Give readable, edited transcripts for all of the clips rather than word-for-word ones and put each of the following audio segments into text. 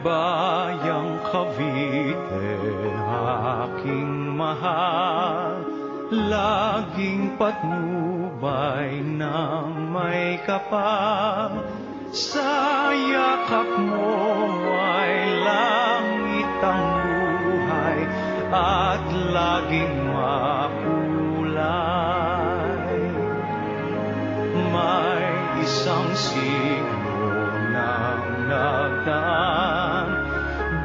Bayang Cavite, aking mahal, laging patnubay ng may kapal. Sa yakap mo ay langit ang buhay at laging makulay. May isang siglo nang nagdaan,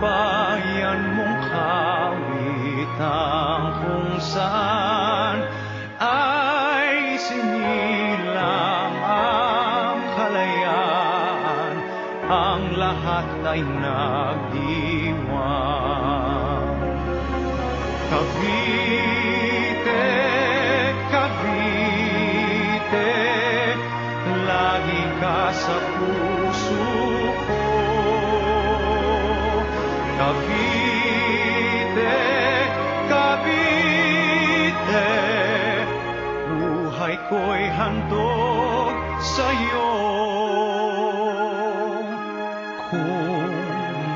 bayan mong kawitan kung saan ay sinilang ang kalayaan, ang lahat ay nagdiwang. Cavite, Cavite, lagi ka sa puso ko. Cavite, Cavite, buhay ko'y handog sa'yo. Kung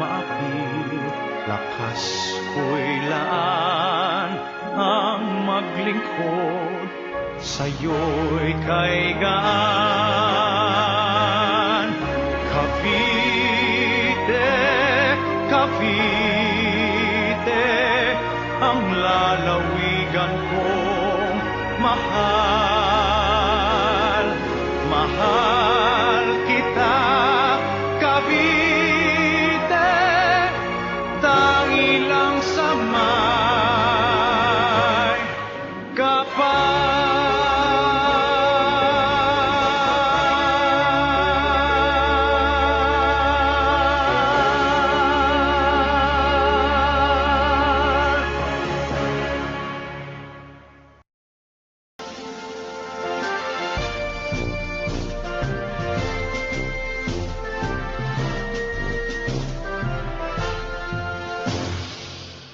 mapilakas ko'y laan ang maglingkod sa'yo'y kaigaan. Cavite, Cavite, ang lalawigan kong mahal. Mahal kita, Cavite, tangi lang sa may kapal.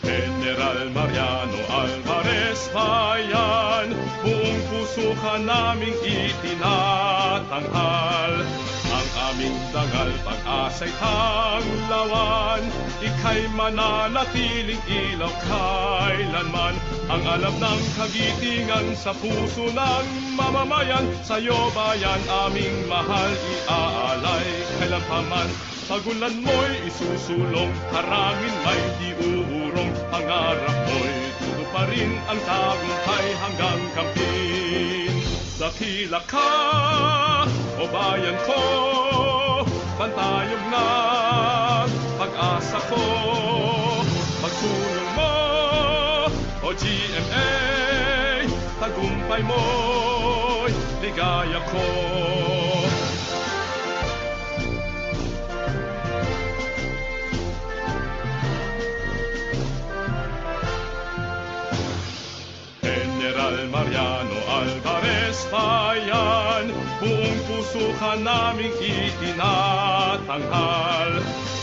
General Mariano Alvarez Bayan, buong puso ka naming itinatanghal. Ang aming dangal, pag-asa'y tanglawan, ika'y mananatiling ilaw kailanman. Ang alam ng kagitingan sa puso ng mamamayan, sa'yo bayan aming mahal iaalay kailan pa man. Pagulan mo'y isusulong, harangin may di uurong, pangarap mo'y tutuparin ang tagumpay hanggang kampin. Dakila ka, o bayan ko, pantayog na pag-asa ko. Pagsulong mo, o GMA, tagumpay mo'y ligaya ko. General Mariano Alvarez Bayan, buong puso ka naming itinatanghal.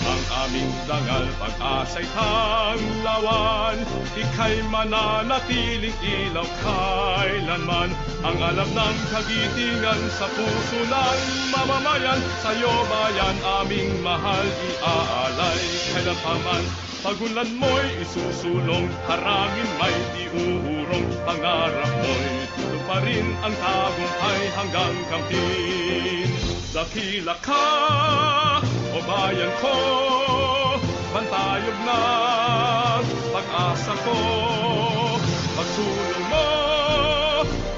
Ang aming dangal, pag-asa'y tanglawan, ika'y mananatiling ilaw kailanman. Ang alam ng kagitingan sa puso ng mamamayan, sa'yo bayan aming mahal iaalay kailan pa man. Pagulan mo'y isusulong, harangin may di uurong, pangarap mo'y tutuparin ang tagumpay hanggang kampin. Dakila ka, o bayan ko, pantayog na pag-asa ko. Pagsulong mo,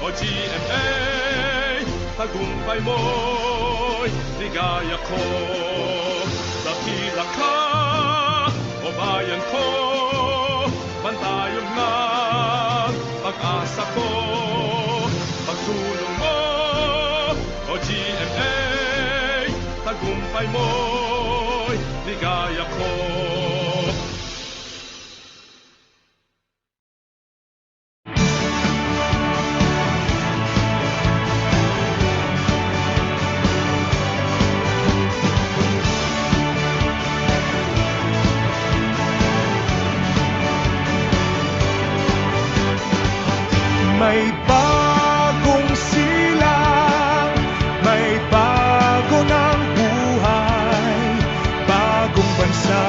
o GMA, tagumpay mo'y ligaya ko. Dakila ka, o bayan ko, pantayog na pag-asa ko. Pagsulong mo, o GMA, tagumpay mo'y ligaya ko. May bagong silang, may bago ng buhay, bagong bansa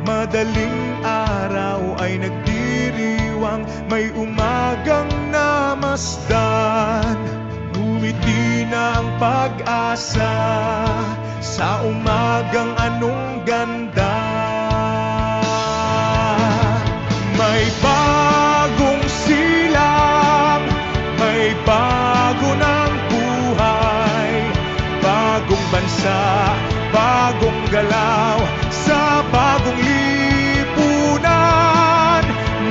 Madaling araw ay nagdiriwang, may umagang namasdan. Ngumiti na ang pag-asa sa umagang anong ganda. May bagong silang, may bago ng buhay, bagong bansa, bagong galaw, sa bagong lipunan.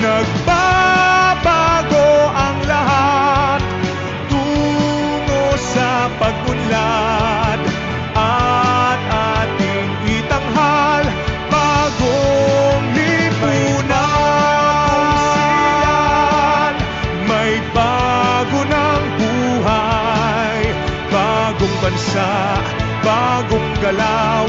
Nagbabago ang lahat tungo sa pag-unlad, at ating itanghal bagong lipunan. May bago ng buhay, bagong bansa, bagong galaw,